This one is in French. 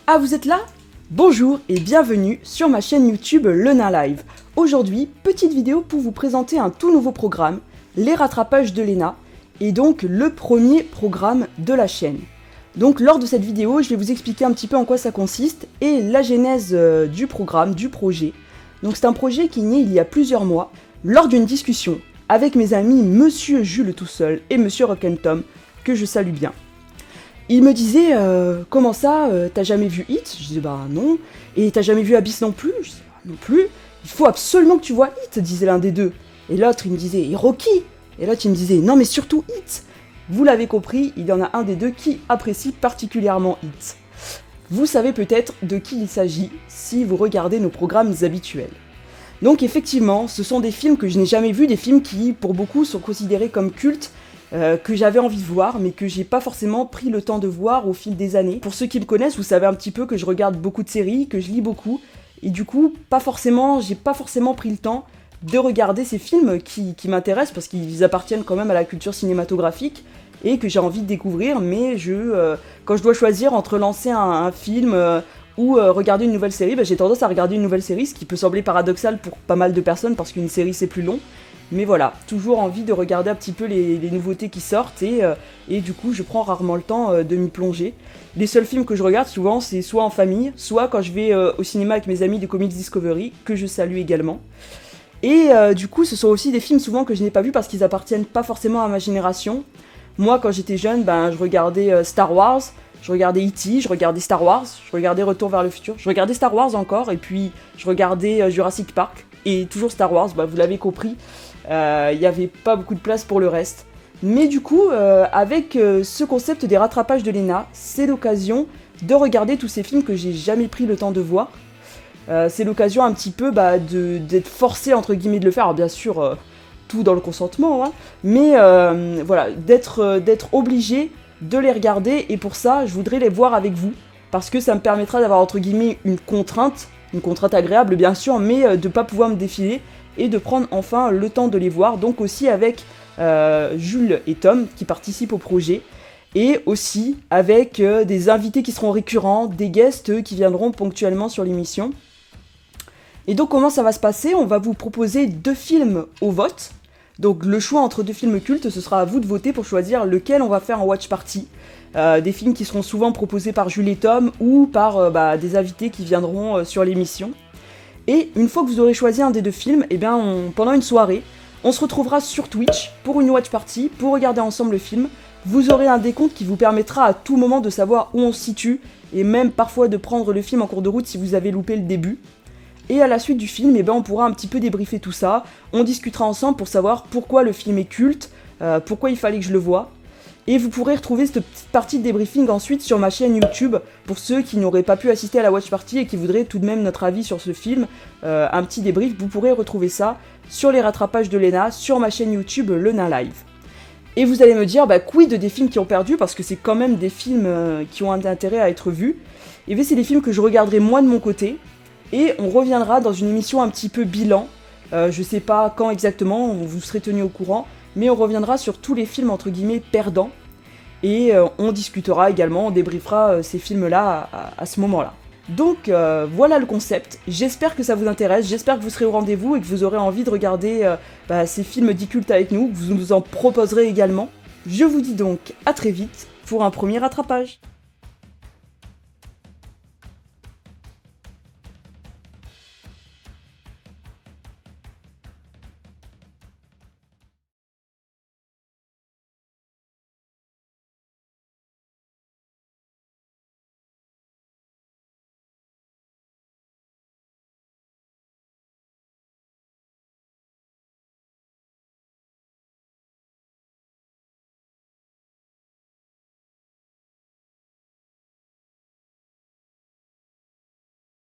Ah, vous êtes là? Bonjour et bienvenue sur ma chaîne YouTube Le Nain Live. Aujourd'hui, petite vidéo pour vous présenter un tout nouveau programme, les rattrapages de Léna, et donc le premier programme de la chaîne. Donc lors de cette vidéo, je vais vous expliquer un petit peu en quoi ça consiste et la genèse du programme, du projet. Donc c'est un projet qui est né il y a plusieurs mois, lors d'une discussion avec mes amis Monsieur Jules tout seul et Monsieur Rock'n'Tom, que je salue bien. Il me disait comment ça, t'as jamais vu Hit? Je disais bah non. Et t'as jamais vu Abyss non plus? Je disais bah non plus. Il faut absolument que tu vois Hit, disait l'un des deux. Et l'autre il me disait et Rocky? Et l'autre il me disait non mais surtout Hit. Vous l'avez compris, il y en a un des deux qui apprécie particulièrement Hit. Vous savez peut-être de qui il s'agit si vous regardez nos programmes habituels. Donc effectivement, ce sont des films que je n'ai jamais vus, des films qui pour beaucoup sont considérés comme cultes, que j'avais envie de voir, mais que j'ai pas forcément pris le temps de voir au fil des années. Pour ceux qui me connaissent, vous savez un petit peu que je regarde beaucoup de séries, que je lis beaucoup, et du coup, j'ai pas forcément pris le temps de regarder ces films qui m'intéressent, parce qu'ils appartiennent quand même à la culture cinématographique, et que j'ai envie de découvrir, mais quand je dois choisir entre lancer un film ou regarder une nouvelle série, j'ai tendance à regarder une nouvelle série, ce qui peut sembler paradoxal pour pas mal de personnes, parce qu'une série c'est plus long. Mais voilà, toujours envie de regarder un petit peu les nouveautés qui sortent et du coup je prends rarement le temps de m'y plonger. Les seuls films que je regarde souvent c'est soit en famille, soit quand je vais au cinéma avec mes amis de Comics Discovery, que je salue également. Et du coup ce sont aussi des films souvent que je n'ai pas vus parce qu'ils appartiennent pas forcément à ma génération. Moi quand j'étais jeune, je regardais Star Wars, je regardais E.T., je regardais Star Wars, je regardais Retour vers le futur, je regardais Star Wars encore et puis je regardais Jurassic Park et toujours Star Wars, vous l'avez compris. Il n'y avait pas beaucoup de place pour le reste. Mais du coup, avec ce concept des rattrapages de Léna, c'est l'occasion de regarder tous ces films que j'ai jamais pris le temps de voir. C'est l'occasion un petit peu d'être forcé entre guillemets de le faire. Alors bien sûr, tout dans le consentement, hein, mais voilà, d'être obligé de les regarder. Et pour ça, je voudrais les voir avec vous. Parce que ça me permettra d'avoir entre guillemets une contrainte agréable bien sûr, mais de ne pas pouvoir me défiler. Et de prendre enfin le temps de les voir, donc aussi avec Jules et Tom qui participent au projet, et aussi avec des invités qui seront récurrents, des guests qui viendront ponctuellement sur l'émission. Et donc comment ça va se passer? On va vous proposer 2 films au vote, donc le choix entre 2 films cultes, ce sera à vous de voter pour choisir lequel on va faire en watch party. Des films qui seront souvent proposés par Jules et Tom, ou par des invités qui viendront sur l'émission. Et une fois que vous aurez choisi un des 2 films, pendant une soirée, on se retrouvera sur Twitch pour une watch party, pour regarder ensemble le film. Vous aurez un décompte qui vous permettra à tout moment de savoir où on se situe, et même parfois de prendre le film en cours de route si vous avez loupé le début. Et à la suite du film, on pourra un petit peu débriefer tout ça, on discutera ensemble pour savoir pourquoi le film est culte, pourquoi il fallait que je le voie. Et vous pourrez retrouver cette petite partie de débriefing ensuite sur ma chaîne YouTube pour ceux qui n'auraient pas pu assister à la watch party et qui voudraient tout de même notre avis sur ce film, un petit débrief, vous pourrez retrouver ça sur les rattrapages de Léna, sur ma chaîne YouTube Le Nain Live. Et vous allez me dire, quid des films qui ont perdu, parce que c'est quand même des films qui ont un intérêt à être vus. Et bien c'est des films que je regarderai moi de mon côté, et on reviendra dans une émission un petit peu bilan, je sais pas quand exactement, vous serez tenu au courant, mais on reviendra sur tous les films entre guillemets perdants, et on discutera également, on débriefera ces films-là à ce moment-là. Donc voilà le concept, j'espère que ça vous intéresse, j'espère que vous serez au rendez-vous et que vous aurez envie de regarder ces films dits cultes avec nous, que vous nous en proposerez également. Je vous dis donc à très vite pour un premier rattrapage.